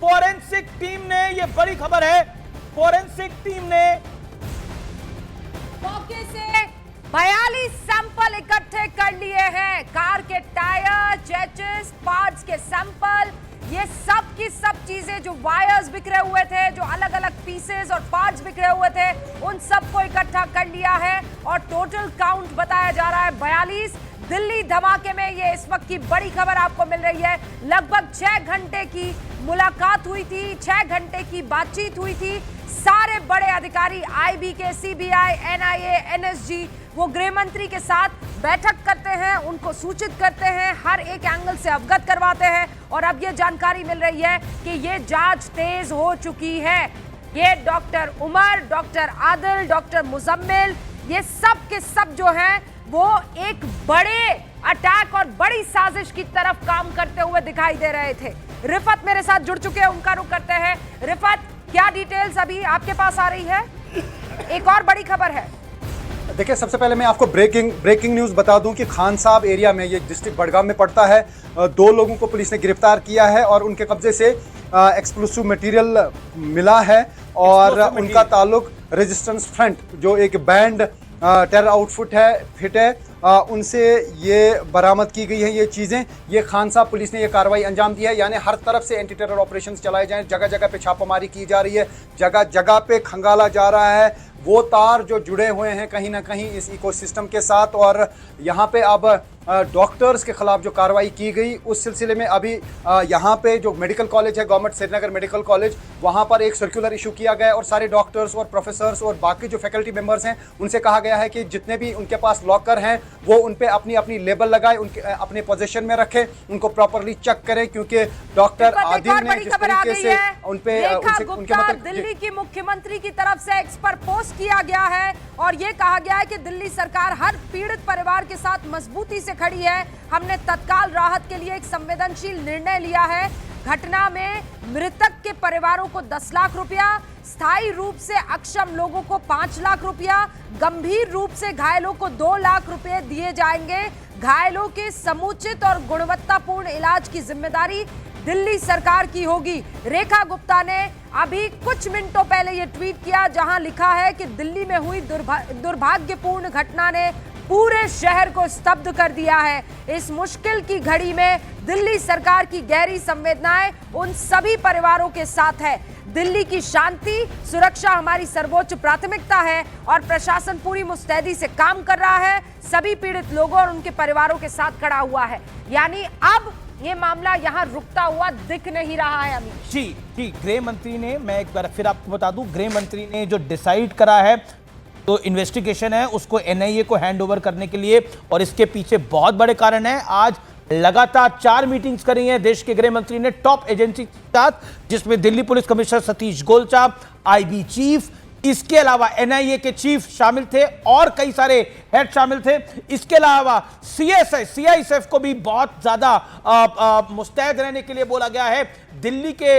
Forensic team ने, ये बड़ी खबर है, फोरेंसिक टीम ने मौके से 42 सैंपल इकट्ठे कर लिए हैं। कार के टायर, चेसिस, पार्ट्स के सैंपल, ये सब की सब चीजें, जो वायर्स बिखरे हुए थे, जो अलग अलग पीसेस और पार्ट्स बिखरे हुए थे, उन सबको इकट्ठा कर लिया है और टोटल काउंट बताया जा रहा है 42। दिल्ली धमाके में ये इस वक्त की बड़ी खबर आपको मिल रही है। लगभग 6 घंटे की मुलाकात हुई थी, 6 घंटे की बातचीत हुई थी। सारे बड़े अधिकारी आईबी के, सीबीआई, एनआईए, एनएसजी, वो गृह मंत्री के साथ बैठक करते हैं, उनको सूचित करते हैं, हर एक एंगल से अवगत करवाते हैं और अब ये जानकारी मिल रही है कि ये जांच तेज हो चुकी है। ये doctor Umar, doctor Adil, doctor Muzammil, ये सब के सब जो हैं वो एक बड़े अटैक और बड़ी साजिश की तरफ काम करते हुए दिखाई दे रहे थे। रिफत मेरे साथ जुड़ चुके हैं, उनका रुख करते हैं। रिफत, क्या डिटेल्स अभी आपके पास आ रही है? एक और बड़ी खबर है। देखिए, सबसे पहले मैं आपको ब्रेकिंग न्यूज़ बता दूं कि खान साहब एरिया में, ये डिस्ट्रिक्ट बड़गाम में पड़ता है, 2 लोगों को पुलिस ने गिरफ्तार किया है और उनके कब्जे से एक्सप्लोसिव मटेरियल मिला है और उनका ताल्लुक रेजिस्टेंस फ्रंट, जो एक बैंड टेरर आउटफिट है, उनसे ये बरामद की गई है ये चीज़ें। ये खान साहब पुलिस ने ये कार्रवाई अंजाम दी है, यानी हर तरफ से एंटी टेरर ऑपरेशंस चलाए जाएं, जगह जगह पे छापामारी की जा रही है, जगह जगह पे खंगाला जा रहा है वो तार जो जुड़े हुए हैं कहीं ना कहीं इस इकोसिस्टम के साथ। और यहाँ पे अब डॉक्टर्स के खिलाफ जो कार्रवाई की गई, उस सिलसिले में अभी यहाँ पे जो मेडिकल कॉलेज है, गवर्नमेंट श्रीनगर मेडिकल कॉलेज, वहाँ पर एक सर्कुलर इशू किया गया है और सारे डॉक्टर्स और प्रोफेसर्स और बाकी जो फैकल्टी मेंबर्स हैं उनसे कहा गया है कि जितने भी उनके पास लॉकर हैं वो उन पे अपनी अपनी लेबल लगाए, उनके अपने पोजीशन में रखें, उनको प्रॉपरली चेक करें, क्योंकि डॉक्टर आदिल ने जिस तरीके से उन पे उनके मतलब दिल्ली की मुख्यमंत्री की तरफ से एक्स पर पोस्ट किया गया है और ये कहा गया है कि दिल्ली सरकार हर पीड़ित परिवार के साथ मजबूती से खड़ी है। हमने तत्काल राहत के लिए एक संवेदनशील निर्णय लिया है। घटना में मृतक के परिवारों को 10 लाख रुपया, स्थायी रूप से अक्षम लोगों को 5 लाख रुपया, गंभीर रूप से घायलों को 2 लाख रुपए दिए जाएंगे। घायलों के समुचित और गुणवत्तापूर्ण इलाज की जिम्मेदारी दिल्ली सरकार की होगी। रेखा गुप्ता ने अभी कुछ मिनटों पहले यह ट्वीट किया, जहां लिखा है कि दिल्ली में हुई दुर्भाग्यपूर्ण घटना ने पूरे शहर को स्तब्ध कर दिया है। इस मुश्किल की घड़ी में दिल्ली सरकार की गहरी संवेदनाएं उन सभी परिवारों के साथ है। दिल्ली की शांति सुरक्षा हमारी सर्वोच्च प्राथमिकता है और प्रशासन पूरी मुस्तैदी से काम कर रहा है। सभी पीड़ित लोगों और उनके परिवारों के साथ खड़ा हुआ है। यानी अब ये मामला यहाँ रुकता हुआ दिख नहीं रहा है। अमीश जी, गृह मंत्री ने, मैं एक बार फिर आपको बता दूं, गृह मंत्री ने जो डिसाइड करा है, तो इन्वेस्टिगेशन है उसको एनआईए को हैंड ओवर करने के लिए, और इसके पीछे बहुत बड़े कारण है। आज लगातार 4 मीटिंग्स करी हैं देश के गृह मंत्री ने टॉप एजेंसी के साथ, जिसमें Delhi police commissioner Satish Golcha, IB chief, इसके अलावा एनआईए के चीफ शामिल थे और कई सारे हेड शामिल थे। इसके अलावा सीआईएसएफ को भी बहुत ज्यादा मुस्तैद रहने के लिए बोला गया है। दिल्ली के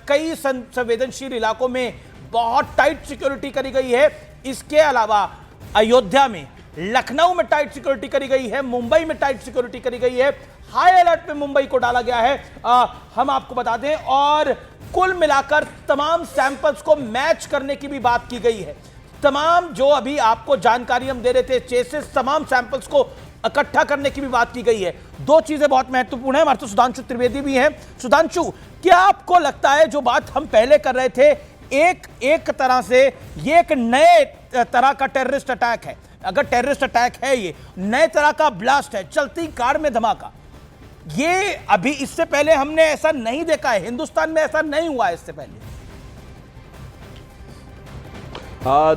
कई संवेदनशील इलाकों में बहुत टाइट सिक्योरिटी करी गई है। इसके अलावा अयोध्या में, लखनऊ में टाइट सिक्योरिटी करी गई है, मुंबई में टाइट सिक्योरिटी करी गई है, हाई अलर्ट पे मुंबई को डाला गया है। हम आपको बता दें, और कुल मिलाकर तमाम सैंपल्स को मैच करने की भी बात की गई है। तमाम जो अभी आपको जानकारी हम दे रहे थे, चेसिस, तमाम सैंपल्स को इकट्ठा करने की भी बात की गई है। 2 चीजें बहुत महत्वपूर्ण है। हमारे तो सुधांशु त्रिवेदी भी हैं। सुधांशु, क्या आपको लगता है जो बात हम पहले कर रहे थे, एक तरह से ये एक नए तरह का टेररिस्ट अटैक है? अगर टेररिस्ट अटैक है, ये नए तरह का ब्लास्ट है, चलती कार में धमाका, ये अभी इससे पहले हमने ऐसा नहीं देखा है, हिंदुस्तान में ऐसा नहीं हुआ है इससे पहले।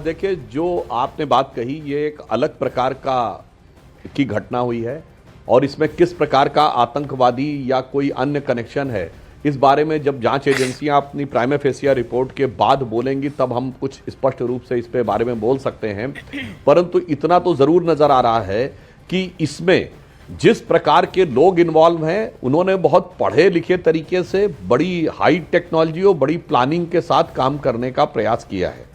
देखिए, जो आपने बात कही, ये एक अलग प्रकार की घटना हुई है और इसमें किस प्रकार का आतंकवादी या कोई अन्य कनेक्शन है, इस बारे में जब जांच एजेंसियां अपनी प्राइमा फेसिया रिपोर्ट के बाद बोलेंगी तब हम कुछ स्पष्ट रूप से इस पे बारे में बोल सकते हैं। परंतु इतना तो जरूर नजर आ रहा है कि इसमें जिस प्रकार के लोग इन्वॉल्व हैं, उन्होंने बहुत पढ़े लिखे तरीके से बड़ी हाई टेक्नोलॉजी और बड़ी प्लानिंग के साथ काम करने का प्रयास किया है।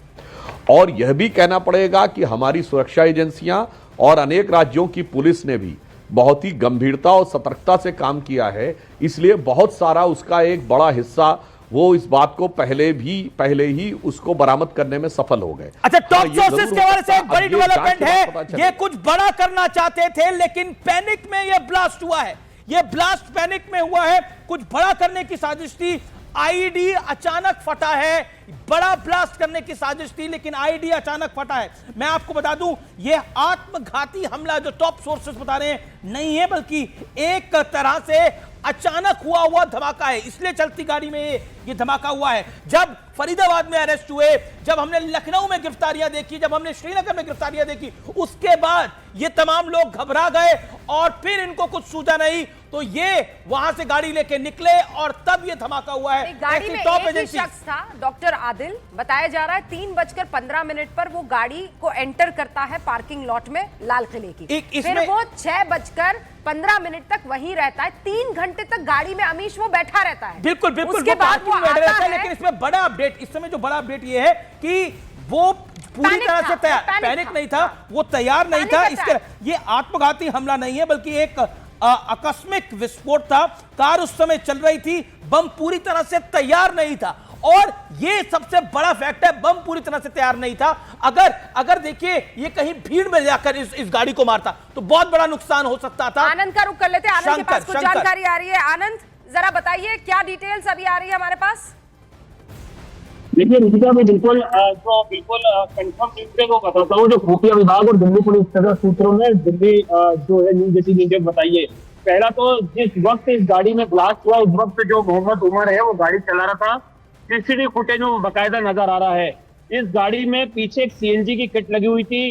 और यह भी कहना पड़ेगा कि हमारी सुरक्षा एजेंसियां और अनेक राज्यों की पुलिस ने भी बहुत ही गंभीरता और सतर्कता से काम किया है। इसलिए बहुत सारा उसका एक बड़ा हिस्सा वो इस बात को पहले ही उसको बरामद करने में सफल हो गए। अच्छा, टॉप ये सोर्सेज जरूर के हवाले से एक अब बड़ी ये जांच डेवलपमेंट के बाद पता है, चलेगा। ये कुछ बड़ा करना चाहते थे लेकिन पैनिक में ये ब्लास्ट हुआ है। ये ब्लास्ट पैनिक में हुआ है, कुछ बड़ा करने की साजिश थी, आईडी अचानक फटा है। बड़ा ब्लास्ट करने की साजिश थी लेकिन आईडी अचानक फटा है। मैं आपको बता दूं, यह आत्मघाती हमला जो टॉप सोर्सेस बता रहे हैं नहीं है, बल्कि एक तरह से अचानक हुआ धमाका है। इसलिए चलती गाड़ी में ये धमाका हुआ है। जब फरीदाबाद में अरेस्ट हुए, जब हमने लखनऊ में गिरफ्तारियां देखी, जब हमने श्रीनगर में गिरफ्तारियां देखी, उसके बाद ये तमाम लोग घबरा गए और फिर इनको कुछ सूझा नहीं तो ये वहां से गाड़ी लेके निकले और तब ये धमाका हुआ है। गाड़ी में टॉप एक ही शख्स था, डॉक्टर आदिल। बताया जा रहा है 3:15 पर वो गाड़ी को एंटर करता है पार्किंग लॉट में लाल किले की। फिर वो 6:15 तक वहीं रहता है। 3 घंटे तक गाड़ी में अमीश वो बैठा रहता है। बिल्कुल बिल्कुल, उसके बाद वो आता है। लेकिन इसमें बड़ा अपडेट, इस समय जो बड़ा अपडेट ये है कि वो पूरी तरह से तैयार, पैनिक नहीं था, वो तैयार नहीं था। इसके ये आत्मघाती हमला नहीं है बल्कि एक आकस्मिक विस्फोट था। कार उस समय चल रही थी, बम पूरी तरह से तैयार नहीं था और ये सबसे बड़ा फैक्ट है, बम पूरी तरह से तैयार नहीं था। अगर देखिए ये कहीं भीड़ में जाकर इस गाड़ी को मारता तो बहुत बड़ा नुकसान हो सकता था। आनंद का रुख कर लेते हैं। आनंद के पास कुछ जानकारी आ रही है। आनंद, जरा बताइए क्या डिटेल्स अभी आ रही है हमारे पास। देखिए रितिका, मैं बिल्कुल कंफर्म न्यूज को बताता हूँ। जो खुफिया विभाग और दिल्ली पुलिस सदर सूत्रों ने दिल्ली जो है न्यूज जैसी न्यूज बताई है। पहला तो जिस वक्त इस गाड़ी में ब्लास्ट हुआ, उस वक्त जो मोहम्मद उमर है वो गाड़ी चला रहा था। सीसीटीवी फुटेज में बाकायदा नजर आ रहा है। इस गाड़ी में पीछे एक सीएनजी की किट लगी हुई थी।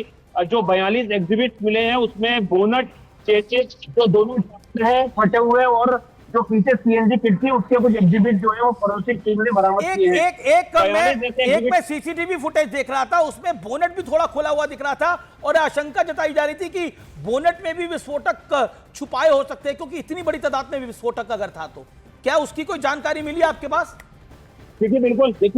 जो 42 एग्जिबिट मिले हैं उसमें बोनट, चेसिस जो दोनों है फटे हुए और जो पीछे सीएनजी किट थी उसके कुछ एग्जिबिट जो है वो फोरेंसिक टीम ने बरामद किए हैं। एक मैं सीसीटीवी फुटेज देख रहा था, उसमें बोनट भी थोड़ा खुला हुआ दिख रहा था और आशंका जताई जा रही थी कि बोनट में भी विस्फोटक छुपाए हो सकते हैं, क्योंकि इतनी बड़ी तादाद में विस्फोटक अगर था तो क्या उसकी कोई जानकारी मिली आपके पास? देखिए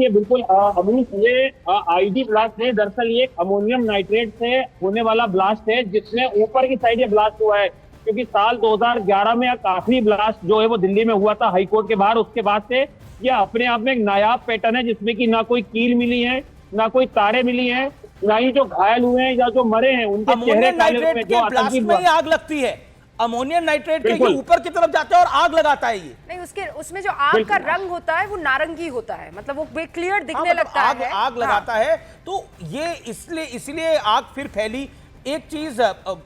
बिल्कुल, अमीश, ये आईडी ब्लास्ट नहीं, दरअसल ये अमोनियम नाइट्रेट से होने वाला ब्लास्ट है जिसमें ऊपर की साइड ये ब्लास्ट हुआ है। क्योंकि साल 2011 में काफी ब्लास्ट जो है वो दिल्ली में हुआ था हाईकोर्ट के बाहर। उसके बाद से ये अपने आप में एक नायाब पैटर्न है जिसमें कि ना कोई कील मिली है, ना कोई तारे मिली है, ना ही जो घायल हुए हैं या जो मरे हैं उनके चेहरे काले हुए हैं। जो आतंकी आग लगती है, अमोनियम नाइट्रेट के ऊपर की तरफ जाता है और आग लगाता है। ये नहीं, उसमें जो आग का रंग होता है वो नारंगी होता है, मतलब वो क्लियर दिखने लगता है। आग लगाता है तो ये इसलिए आग फिर फैली। एक चीज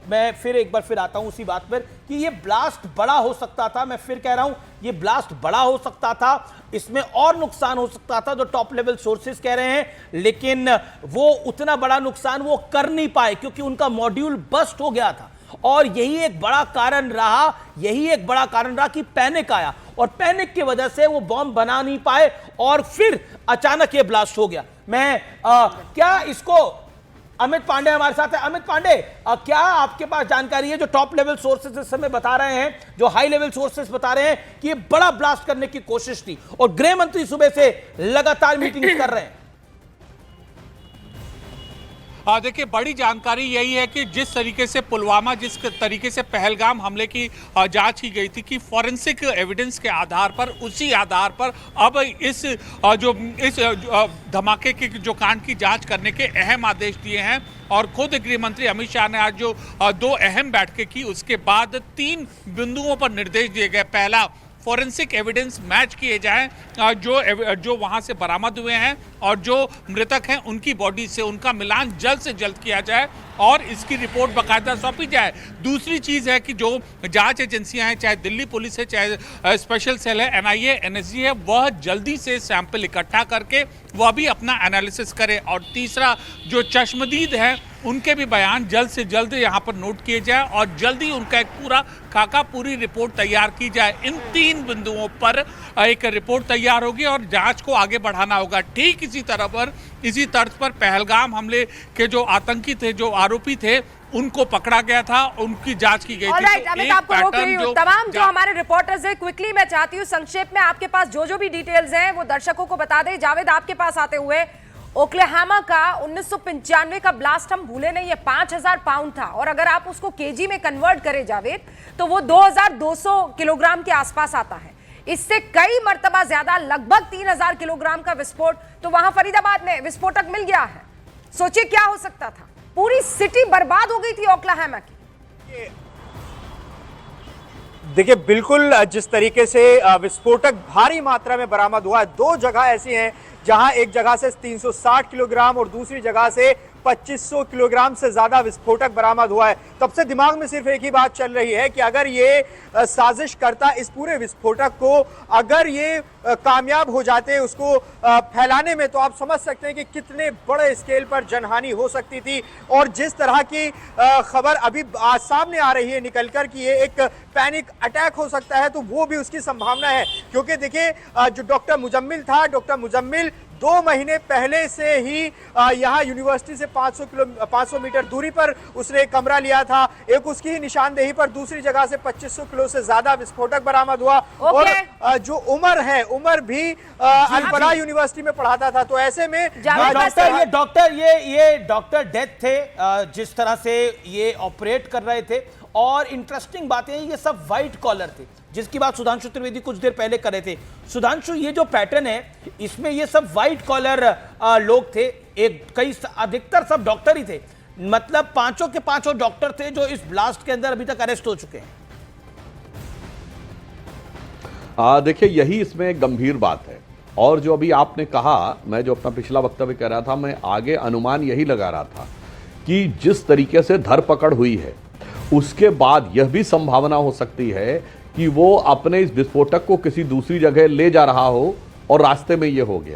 मैं फिर एक बार फिर आता हूं उसी बात पर कि ये ब्लास्ट बड़ा हो सकता था। मैं फिर कह रहा हूं ये ब्लास्ट बड़ा हो सकता था, इसमें और नुकसान हो सकता था जो टॉप लेवल सोर्सेस कह रहे हैं, लेकिन वो उतना बड़ा नुकसान वो कर नहीं पाए क्योंकि उनका मॉड्यूल बस्ट हो गया था। और यही एक बड़ा कारण रहा कि पैनिक आया और पैनिक की वजह से वो बॉम्ब बना नहीं पाए और फिर अचानक ये ब्लास्ट हो गया। मैं क्या इसको अमित पांडे हमारे साथ है। अमित पांडे, क्या आपके पास जानकारी है, जो टॉप लेवल सोर्सेस इस समय बता रहे हैं, जो हाई लेवल सोर्सेस बता रहे हैं कि ये बड़ा ब्लास्ट करने की कोशिश थी और गृह मंत्री सुबह से लगातार मीटिंग्स कर रहे हैं? देखिए, बड़ी जानकारी यही है कि जिस तरीके से पुलवामा, जिस तरीके से पहलगाम हमले की जांच की गई थी कि फॉरेंसिक एविडेंस के आधार पर, उसी आधार पर अब इस धमाके के जो कांड की जांच करने के अहम आदेश दिए हैं। और खुद गृह मंत्री अमित शाह ने आज जो 2 अहम बैठकें की उसके बाद 3 बिंदुओं पर निर्देश दिए गए। पहला, फॉरेंसिक एविडेंस मैच किए जाएं जो वहां से बरामद हुए हैं और जो मृतक हैं उनकी बॉडी से उनका मिलान जल्द से जल्द किया जाए और इसकी रिपोर्ट बाकायदा सौंपी जाए। दूसरी चीज़ है कि जो जांच एजेंसियां हैं, चाहे दिल्ली पुलिस है, चाहे स्पेशल सेल है, एनआईए, एनएसजी है, वह जल्दी से सैंपल इकट्ठा करके वह भी अपना एनालिसिस करे। और तीसरा, जो चश्मदीद है उनके भी बयान जल्द से जल्द यहाँ पर नोट किए जाए और जल्दी उनका एक पूरा खाका, पूरी रिपोर्ट तैयार की जाए। इन 3 बिंदुओं पर एक रिपोर्ट तैयार होगी और जांच को आगे बढ़ाना होगा। ठीक इसी तर्ज पर पहलगाम हमले के जो आतंकी थे, जो आरोपी थे, उनको पकड़ा गया था, उनकी जांच की गई थी। अमित, आपको रोक रही हूं। तमाम जो हमारे रिपोर्टर्स हैं, क्विकली मैं चाहती हूं संक्षेप में आपके पास जो भी डिटेल्स हैं वो दर्शकों को बता दें। जावेद, आपके पास आते हुए, ओक्लाहोमा का 1995 का ब्लास्ट हम भूले नहीं है, 5000 पाउंड था और अगर आप उसको केजी में कन्वर्ट करें जावेद तो वो 2200 किलोग्राम के आसपास आता है। इससे कई मर्तबा ज्यादा, लगभग 3000 किलोग्राम का विस्फोट तो वहां फरीदाबाद में विस्फोटक मिल गया है। सोचिए क्या हो सकता था, पूरी सिटी बर्बाद हो गई थी ओक्लाहोमा की। देखिए बिल्कुल जिस तरीके से विस्फोटक भारी मात्रा में बरामद हुआ है, दो जगह ऐसी हैं जहां एक जगह से 360 किलोग्राम और दूसरी जगह से 2500 किलोग्राम से ज्यादा विस्फोटक बरामद हुआ है। तब से दिमाग में सिर्फ एक ही बात चल रही है कि अगर ये साजिश करता इस पूरे विस्फोटक को, अगर ये कामयाब हो जाते उसको फैलाने में, तो आप समझ सकते हैं कि कितने बड़े स्केल पर जनहानि हो सकती थी। और जिस तरह की खबर अभी सामने आ रही है निकलकर कि ये एक पैनिक अटैक हो सकता है, तो वो भी उसकी संभावना है। क्योंकि देखिए जो डॉक्टर मुजम्मिल था, डॉक्टर मुजम्मिल 2 महीने पहले से ही यहाँ यूनिवर्सिटी से 500 मीटर दूरी पर उसने एक कमरा लिया था। एक उसकी ही निशानदेही पर दूसरी जगह से 2500 किलो से ज्यादा विस्फोटक बरामद हुआ। और जो उमर है, उमर भी अल-फलाह यूनिवर्सिटी में पढ़ाता था। तो ऐसे में डॉक्टर डेथ थे, जिस तरह से ये ऑपरेट कर रहे थे। और इंटरेस्टिंग बात है, ये सब व्हाइट कॉलर थे, जिसकी बात सुधांशु त्रिवेदी कुछ देर पहले कर रहे थे। सुधांशु, ये जो पैटर्न है इसमें ये सब व्हाइट कॉलर लोग थे, अधिकतर सब डॉक्टर ही थे। मतलब 5 के 5 डॉक्टर थे जो इस ब्लास्ट के अंदर अभी तक अरेस्ट हो चुके हैं। देखिए यही इसमें एक गंभीर बात है। और जो अभी आपने कहा, मैं जो अपना पिछला वक्तव्य कह रहा था, मैं आगे अनुमान यही लगा रहा था कि जिस तरीके से धरपकड़ हुई है, उसके बाद यह भी संभावना हो सकती है कि वो अपने इस विस्फोटक को किसी दूसरी जगह ले जा रहा हो और रास्ते में ये हो गया।